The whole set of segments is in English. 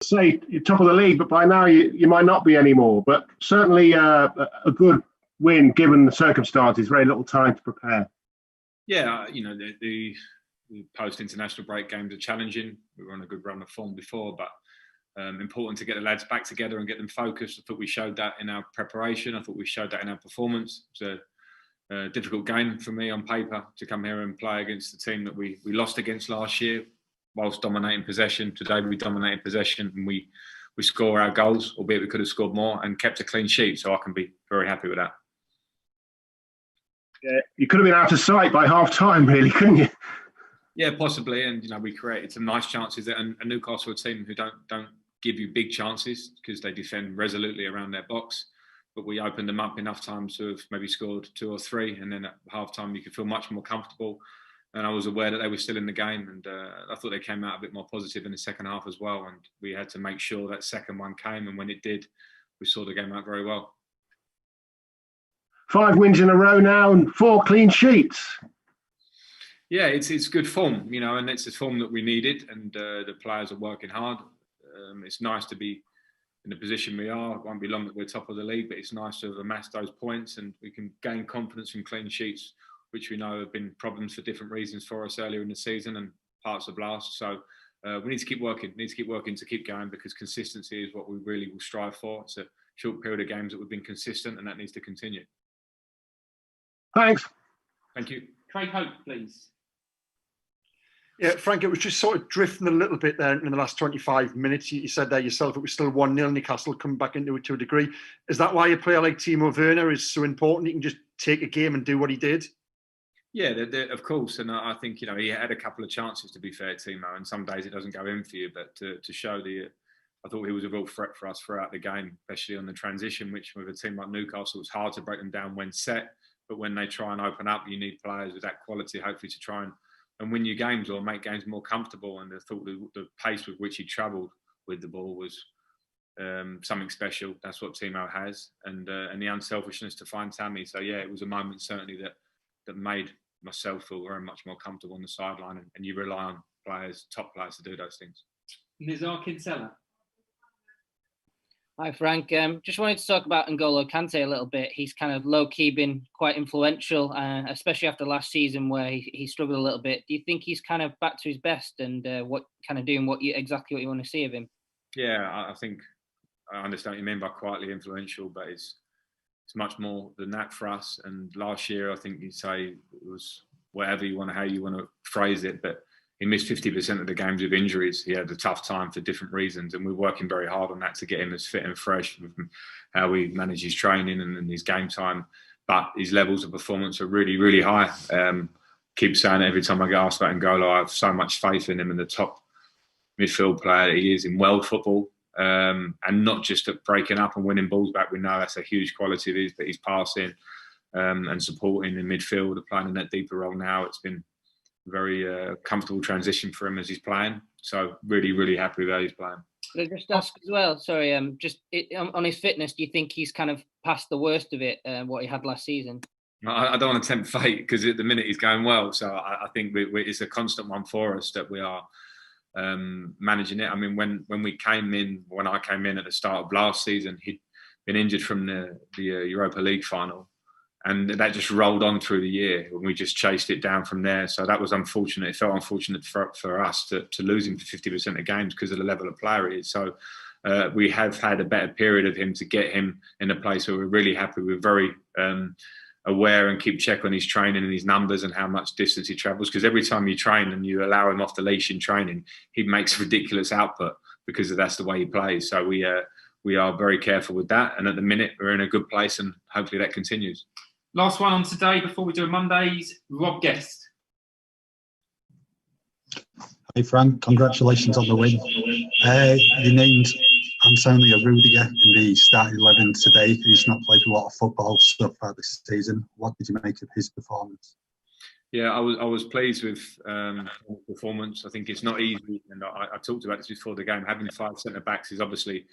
say you're top of the league, but by now you might not be anymore. But certainly a good win given the circumstances. Very little time to prepare. Yeah, the post-international break games are challenging. We were on a good run of form before, but important to get the lads back together and get them focused. I thought we showed that in our preparation. I thought we showed that in our performance. It's a difficult game for me on paper to come here and play against the team that we lost against last year, whilst dominating possession. Today we dominated possession and we score our goals, albeit we could have scored more, and kept a clean sheet. So I can be very happy with that. Yeah, you could have been out of sight by half time, really, couldn't you? Yeah, possibly. And we created some nice chances. And Newcastle, a team who don't give you big chances because they defend resolutely around their box. But we opened them up enough times to have maybe scored 2 or 3, and then at half time you could feel much more comfortable. And I was aware that they were still in the game, and I thought they came out a bit more positive in the second half as well. And we had to make sure that second one came, and when it did, we saw the game out very well. 5 wins in a row now and 4 clean sheets. Yeah, it's good form, and it's a form that we needed, and the players are working hard. It's nice to be in the position we are. It won't be long that we're top of the league, but it's nice to have amassed those points, and we can gain confidence from clean sheets, which we know have been problems for different reasons for us earlier in the season and parts of last. So we need to keep working. To keep going, because consistency is what we really will strive for. It's a short period of games that we've been consistent, and that needs to continue. Thanks. Thank you. Craig Hope, please. Yeah, Frank, it was just sort of drifting a little bit there in the last 25 minutes. You said there yourself it was still 1-0, Newcastle coming back into it to a degree. Is that why a player like Timo Werner is so important? He can just take a game and do what he did? Yeah, of course. And I think, he had a couple of chances, to be fair, Timo, and some days it doesn't go in for you. But to show I thought he was a real threat for us throughout the game, especially on the transition, which with a team like Newcastle, it's hard to break them down when set. But when they try and open up, you need players with that quality, hopefully, to try and win your games or make games more comfortable. And I thought the pace with which he travelled with the ball was something special. That's what Timo has, and the unselfishness to find Tammy. So yeah, it was a moment certainly that made myself feel very much more comfortable on the sideline. And you rely on top players, to do those things. Nizar Kinsella. Hi, Frank. Just wanted to talk about N'Golo Kante a little bit. He's kind of low-key been quite influential, especially after last season where he struggled a little bit. Do you think he's kind of back to his best and what kind of doing exactly what you want to see of him? Yeah, I think I understand what you mean by quietly influential, but it's much more than that for us. And last year, I think you'd say it was how you want to phrase it, but he missed 50% of the games with injuries. He had a tough time for different reasons, and we're working very hard on that to get him as fit and fresh with how we manage his training and his game time. But his levels of performance are really, really high. Keep saying it every time I get asked about N'Golo. I have so much faith in him and the top midfield player that he is in world football, and not just at breaking up and winning balls back. We know that's a huge quality of his, but he's passing and supporting in midfield, playing in that deeper role now. It's been very comfortable transition for him as he's playing. So really, really happy with how he's playing. Could I just ask as well, sorry, on his fitness, do you think he's kind of past the worst of it, what he had last season? I don't want to tempt fate because at the minute he's going well. So I think it's a constant one for us that we are managing it. I mean, when I came in at the start of last season, he'd been injured from the Europa League final. And that just rolled on through the year, and we just chased it down from there. So that was unfortunate. It felt unfortunate for us to lose him for 50% of games because of the level of player he is. So we have had a better period of him to get him in a place where we're really happy. We're very aware and keep check on his training and his numbers and how much distance he travels. Because every time you train and you allow him off the leash in training, he makes ridiculous output because that's the way he plays. So we are very careful with that. And at the minute, we're in a good place, and hopefully that continues. Last one on today before we do Mondays, Rob Guest. Hey Frank, congratulations on the win. You named Antonio Rudiger in the starting 11 today. He's not played a lot of football so far this season. What did you make of his performance? Yeah, I was pleased with his performance. I think it's not easy, and I talked about this before the game. Having 5 centre-backs is obviously,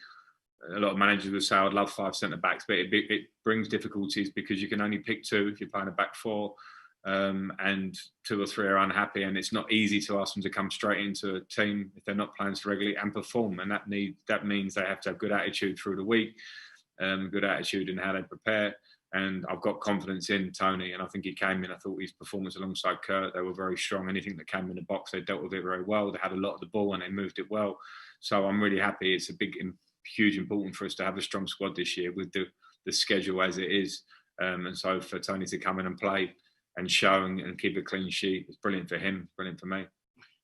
a lot of managers would say, I'd love 5 centre-backs, but it brings difficulties because you can only pick 2 if you're playing a back 4. and 2 or 3 are unhappy, and it's not easy to ask them to come straight into a team if they're not playing so regularly and perform. And that means they have to have good attitude through the week, good attitude in how they prepare. And I've got confidence in Tony, and I think he came in. I thought his performance alongside Kurt, they were very strong. Anything that came in the box, they dealt with it very well. They had a lot of the ball and they moved it well. So I'm really happy. It's a huge important for us to have a strong squad this year with the schedule as it is. And so for Tony to come in and play and show and keep a clean sheet, it's brilliant for him, brilliant for me.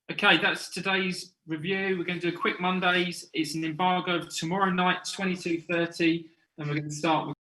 Okay, that's today's review. We're going to do a quick Mondays. It's an embargo of tomorrow night, 22:30, and we're going to start with